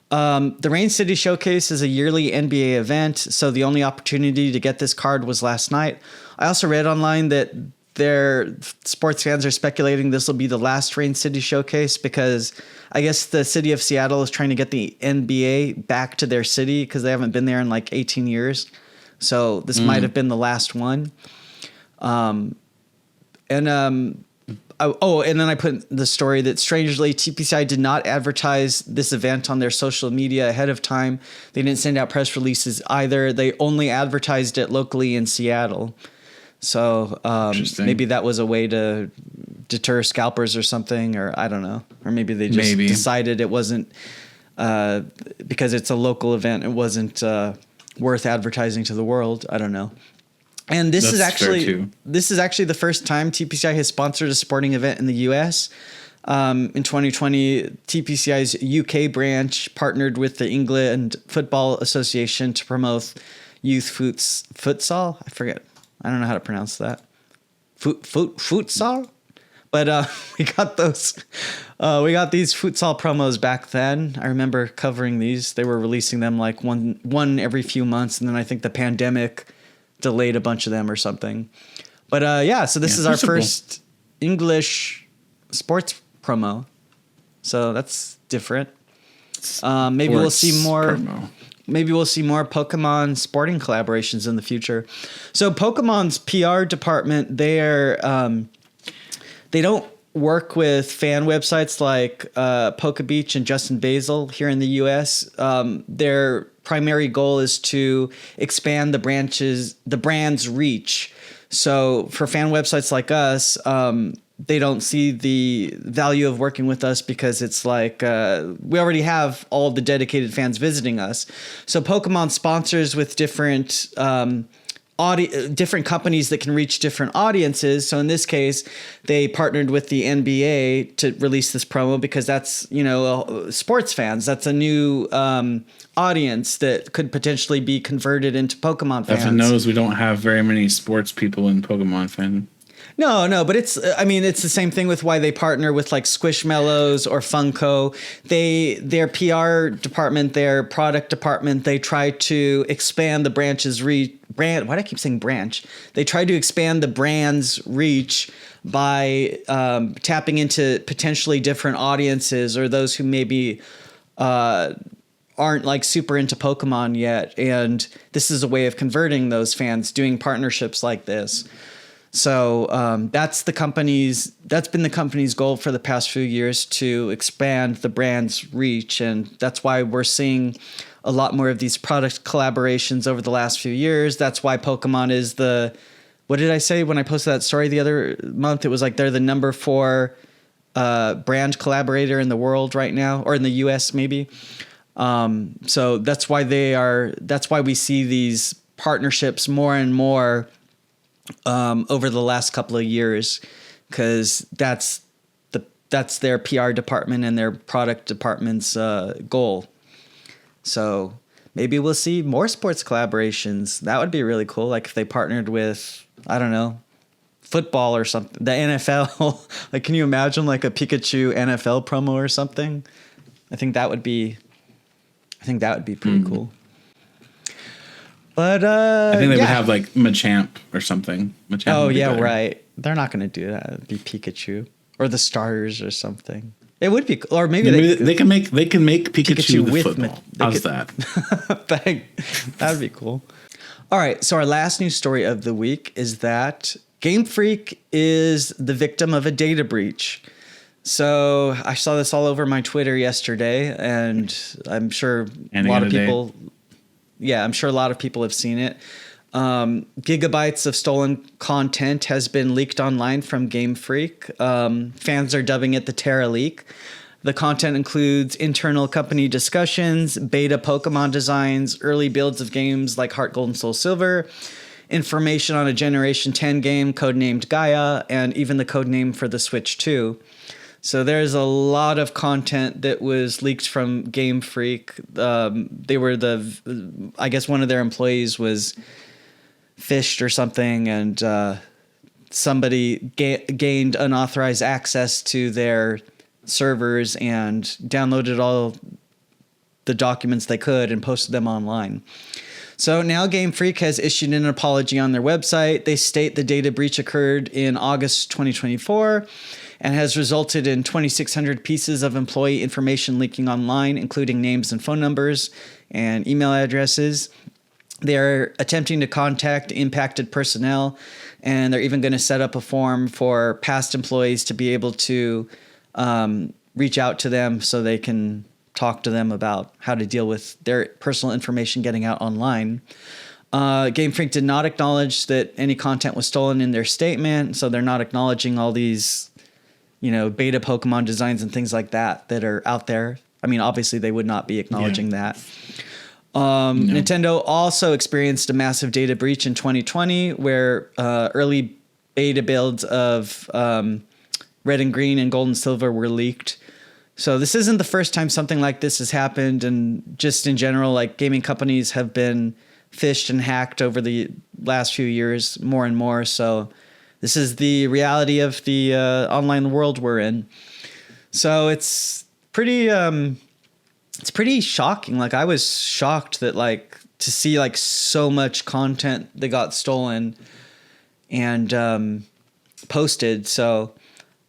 The Rain City Showcase is a yearly NBA event, so the only opportunity to get this card was last night. I also read online that their sports fans are speculating this will be the last Rain City Showcase because I guess the city of Seattle is trying to get the NBA back to their city because they haven't been there in like 18 years. So this might have been the last one. And then I put the story that strangely TPCI did not advertise this event on their social media ahead of time. They didn't send out press releases either. They only advertised it locally in Seattle. So maybe that was a way to deter scalpers or something, or I don't know. Or maybe they just decided it wasn't because it's a local event. It wasn't worth advertising to the world. I don't know. And this is actually the first time TPCI has sponsored a sporting event in the U.S. In 2020, TPCI's UK branch partnered with the England Football Association to promote youth futsal. I forget. I don't know how to pronounce that. Futsal? But we got those. We got these futsal promos back then. I remember covering these. They were releasing them like one every few months, and then I think the pandemic delayed a bunch of them or something. But so this is our first English sports promo. So that's different. Maybe we'll see more. Maybe we'll see more Pokemon sporting collaborations in the future. So Pokemon's PR department, they don't work with fan websites like PokeBeach and Justin Basil here in the U.S. Their primary goal is to expand the brand's reach. So for fan websites like us, they don't see the value of working with us because it's like we already have all the dedicated fans visiting us. So Pokemon sponsors with different different companies that can reach different audiences. So in this case, they partnered with the NBA to release this promo because that's, sports fans. That's a new audience that could potentially be converted into Pokemon fans. Evan knows we don't have very many sports people in Pokemon fan. No, but it's, I mean, it's the same thing with why they partner with like Squishmallows or Funko. Their PR department, their product department, they try to expand the brand. Why do I keep saying branch? They try to expand the brand's reach by tapping into potentially different audiences or those who maybe aren't like super into Pokemon yet. And this is a way of converting those fans, doing partnerships like this. So that's been the company's goal for the past few years, to expand the brand's reach. And that's why we're seeing a lot more of these product collaborations over the last few years. That's why Pokemon is what did I say when I posted that story the other month? It was like they're the number 4 brand collaborator in the world right now, or in the US maybe. So that's why we see these partnerships more and more over the last couple of years, because that's their PR department and their product department's goal. So maybe we'll see more sports collaborations. That would be really cool. Like if they partnered with, I don't know, football or something, the NFL. Like, can you imagine like a Pikachu NFL promo or something? I think that would be pretty cool. But I think they would have like Machamp or something. Oh yeah, better. Right. They're not going to do that. It'd be Pikachu or the starters or something. It would be, or maybe they can make Pikachu with football. How's that? That'd be cool. All right. So our last news story of the week is that Game Freak is the victim of a data breach. So I saw this all over my Twitter yesterday, and I'm sure a lot of people. Yeah, I'm sure a lot of people have seen it. Gigabytes of stolen content has been leaked online from Game Freak. Fans are dubbing it the Terra leak. The content includes internal company discussions, beta Pokemon designs, early builds of games like Heart Gold and Soul Silver, information on a Generation 10 game codenamed Gaia, and even the codename for the Switch 2. So there's a lot of content that was leaked from Game Freak. They were I guess one of their employees was phished or something, and somebody gained unauthorized access to their servers and downloaded all the documents they could and posted them online. So now Game Freak has issued an apology on their website. They state the data breach occurred in August 2024 and has resulted in 2,600 pieces of employee information leaking online, including names and phone numbers and email addresses. They're attempting to contact impacted personnel, and they're even going to set up a form for past employees to be able to reach out to them so they can talk to them about how to deal with their personal information getting out online. Game Freak did not acknowledge that any content was stolen in their statement, so they're not acknowledging all these, beta Pokemon designs and things like that are out there. I mean, obviously they would not be acknowledging that. No. Nintendo also experienced a massive data breach in 2020 where early beta builds of Red and Green and Gold and Silver were leaked. So this isn't the first time something like this has happened, and just in general, like gaming companies have been phished and hacked over the last few years more and more. So this is the reality of the online world we're in. So it's pretty shocking. Like I was shocked that to see so much content that got stolen and posted. So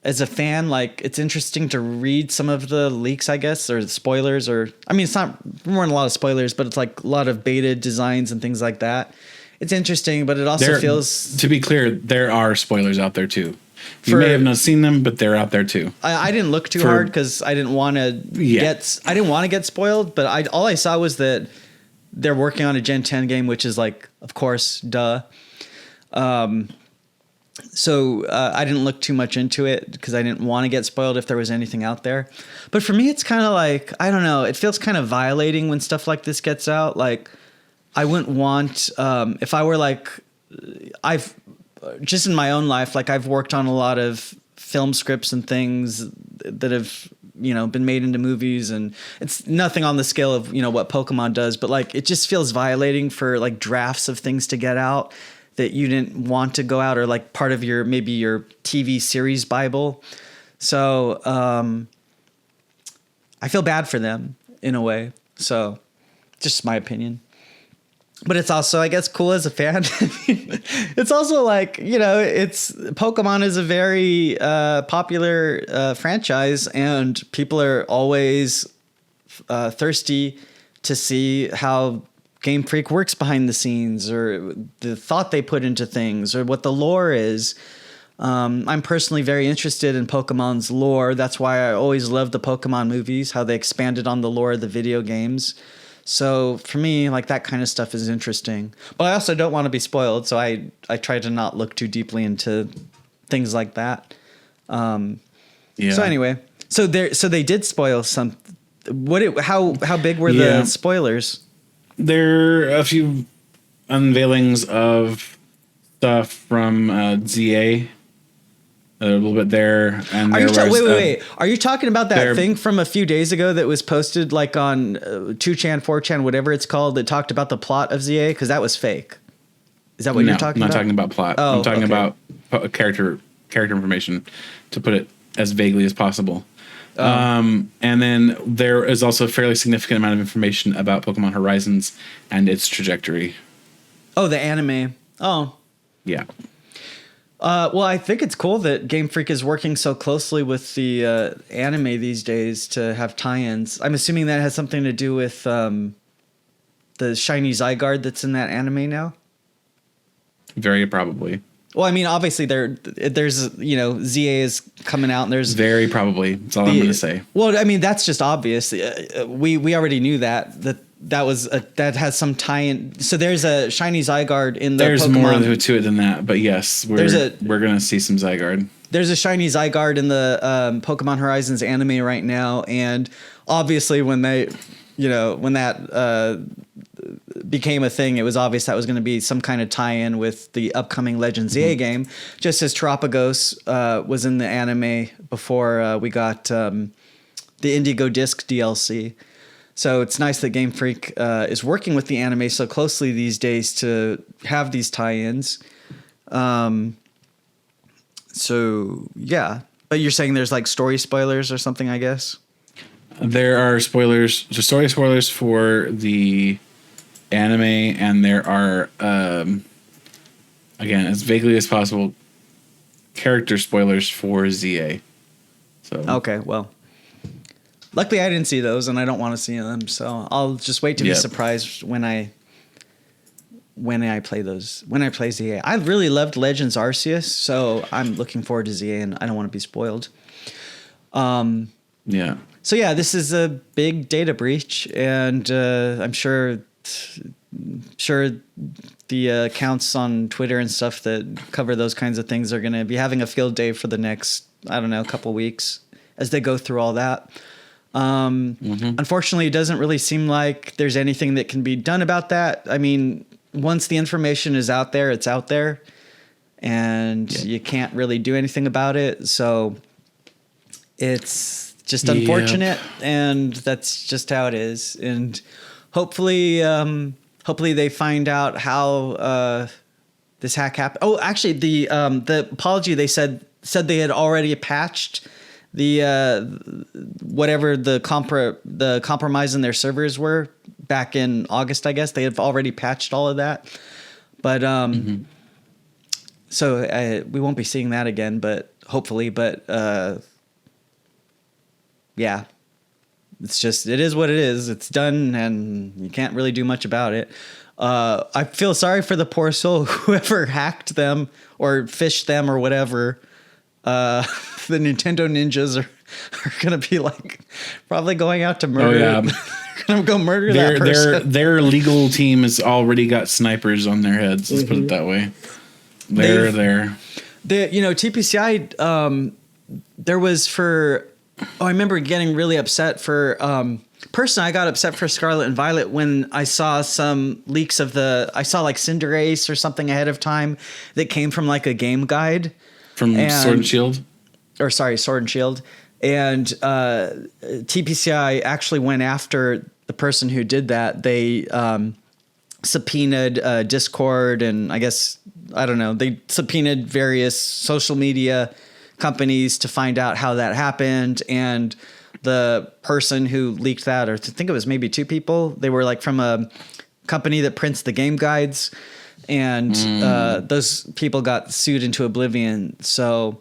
as a fan, it's interesting to read some of the leaks, I guess, or the spoilers, or I mean, there weren't a lot of spoilers, but it's a lot of beta designs and things like that. It's interesting, but it also feels... To be clear, there are spoilers out there too. You may have not seen them, but they're out there too. I didn't look too hard because I didn't want to get spoiled, but all I saw was that they're working on a Gen 10 game, which is of course, duh. So I didn't look too much into it because I didn't want to get spoiled if there was anything out there. But for me, it's kind of I don't know. It feels kind of violating when stuff like this gets out. I wouldn't want, if I were I've just in my own life, I've worked on a lot of film scripts and things that have, been made into movies, and it's nothing on the scale of, what Pokemon does, but it just feels violating for drafts of things to get out. that you didn't want to go out, or like part of your TV series Bible. So I feel bad for them in a way. So just my opinion. But it's also, I guess, cool as a fan. It's also like, Pokemon is a very popular franchise, and people are always thirsty to see how Game Freak works behind the scenes, or the thought they put into things, or what the lore is. I'm personally very interested in Pokemon's lore. That's why I always loved the Pokemon movies, how they expanded on the lore of the video games. So for me, like, that kind of stuff is interesting. But I also don't want to be spoiled, so I try to not look too deeply into things like that. So anyway, so they did spoil some. How big were the spoilers? There are a few unveilings of stuff from ZA. A little bit there, and wait. Are you talking about that thing from a few days ago that was posted like on 2chan, 4chan, whatever it's called, that talked about the plot of ZA? Because that was fake. Is that what you're talking about? I'm not talking about plot. I'm talking about character information, to put it as vaguely as possible. And then there is also a fairly significant amount of information about Pokemon Horizons and its trajectory. Oh, the anime. Oh, yeah. Well, I think it's cool that Game Freak is working so closely with the anime these days to have tie-ins. I'm assuming that has something to do with the shiny Zygarde that's in that anime now. Very probably. Well, I mean, obviously there's ZA is coming out, and there's very probably. That's all I'm going to say. Well, I mean, that's just obvious. We already knew that has some tie-in. So there's a shiny Zygarde in the There's Pokemon. more to it than that, but yes, we're going to see some Zygarde. There's a shiny Zygarde in the Pokemon Horizons anime right now, and obviously when that became a thing, it was obvious that was going to be some kind of tie-in with the upcoming Legends ZA game, just as Terapagos was in the anime before we got the Indigo Disc DLC. So it's nice that Game Freak is working with the anime so closely these days to have these tie-ins. So yeah, but you're saying there's like story spoilers or something, I guess? There are spoilers, so story spoilers for the anime, and there are, again, as vaguely as possible, character spoilers for ZA. So okay, well, luckily I didn't see those, and I don't want to see them, so I'll just wait to be surprised when I play those. When I play ZA, I really loved Legends Arceus, so I'm looking forward to ZA, and I don't want to be spoiled. Yeah. So yeah, this is a big data breach, and I'm sure the accounts on Twitter and stuff that cover those kinds of things are going to be having a field day for the next, couple weeks as they go through all that. Unfortunately, it doesn't really seem like there's anything that can be done about that. I mean, once the information is out there, it's out there, and you can't really do anything about it. So it's just unfortunate, and that's just how it is. And hopefully they find out how this hack happened. Oh, actually, the apology, they said they had already patched the whatever the compromise in their servers were back in August. I guess they have already patched all of that, but so we won't be seeing that again. But hopefully, yeah, it is what it is. It's done, and you can't really do much about it. I feel sorry for the poor soul whoever hacked them or phished them or whatever. The Nintendo ninjas are going to be like probably going out to murder. Oh, yeah. Going to go murder that person. Their legal team has already got snipers on their heads. Let's put it that way. They're there. TPCI, there was for... Oh, I remember getting really upset for... personally, I got upset for Scarlet and Violet when I saw some leaks of I saw like Cinderace or something ahead of time that came from like a game guide. From Sword and Shield? Or sorry, Sword and Shield. And TPCI actually went after the person who did that. They subpoenaed Discord and I guess I don't know. They subpoenaed various social media companies to find out how that happened. And the person who leaked that, or I think it was maybe two people, they were like from a company that prints the game guides. And those people got sued into oblivion. So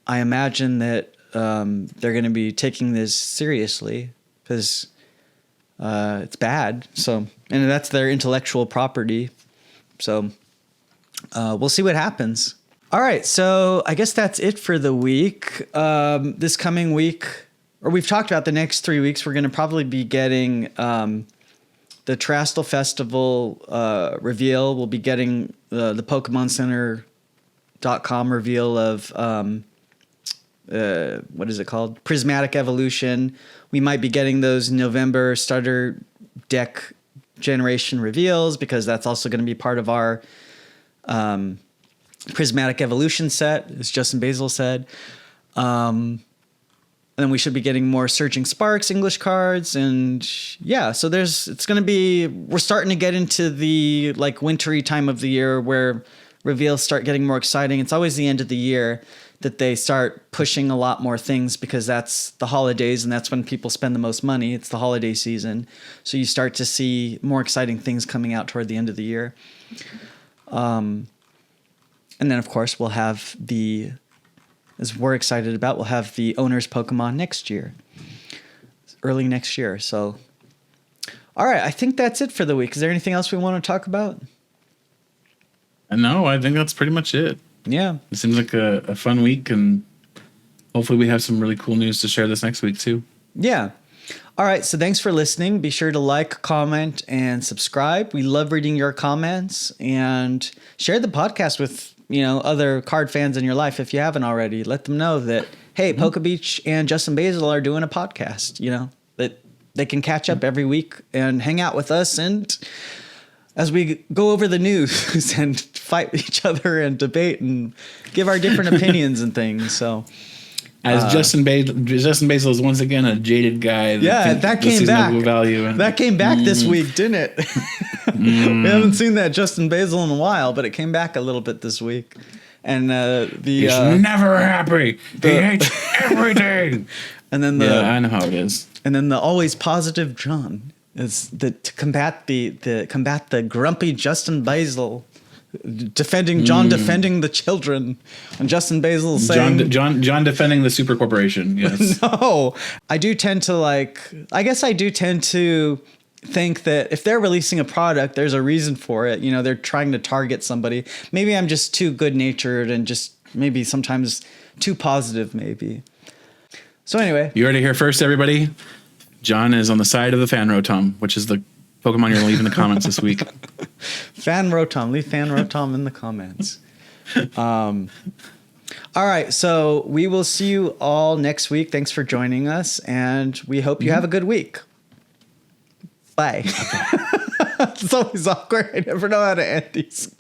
I imagine that they're going to be taking this seriously because it's bad. So, and that's their intellectual property. So we'll see what happens. All right. So I guess that's it for the week. This coming week, or we've talked about the next 3 weeks, we're going to probably be getting the Trastal Festival reveal. We'll be getting the PokemonCenter.com reveal of what is it called? Prismatic Evolution. We might be getting those November starter deck generation reveals because that's also going to be part of our Prismatic Evolution set, as Justin Basil said. And we should be getting more Surging Sparks English cards. And yeah, so we're starting to get into the like wintry time of the year where reveals start getting more exciting. It's always the end of the year that they start pushing a lot more things because that's the holidays and that's when people spend the most money. It's the holiday season. So you start to see more exciting things coming out toward the end of the year. And then of course we'll have as we're excited about, we'll have the owner's Pokemon next year, early next year. So, all right, I think that's it for the week. Is there anything else we want to talk about? No, I think that's pretty much it. Yeah. It seems like a fun week, and hopefully we have some really cool news to share this next week too. Yeah. All right, so thanks for listening. Be sure to like, comment, and subscribe. We love reading your comments, and share the podcast with other card fans in your life. If you haven't already, let them know that, hey, Poke Beach and Justin Basil are doing a podcast, that they can catch up every week and hang out with us. And as we go over the news and fight each other and debate and give our different opinions and things. So as Justin Basil is once again a jaded guy. That came back. That came back this week, didn't it? We haven't seen that Justin Basil in a while, but it came back a little bit this week. And he's never happy. He hates everything. And then I know how it is. And then the always positive John is to combat the grumpy Justin Basil. Defending the children, and Justin Basil saying John defending the super corporation. Yes. No, I do tend to think that if they're releasing a product, there's a reason for it. They're trying to target somebody. Maybe I'm just too good natured and just maybe sometimes too positive. Maybe. So anyway, you heard it here first, everybody. John is on the side of the Fan Rotom, which is the Pokemon you're going to leave in the comments this week. Fan Rotom. Leave Fan Rotom in the comments. All right. So we will see you all next week. Thanks for joining us. And we hope you have a good week. Bye. It's always awkward. I never know how to end these.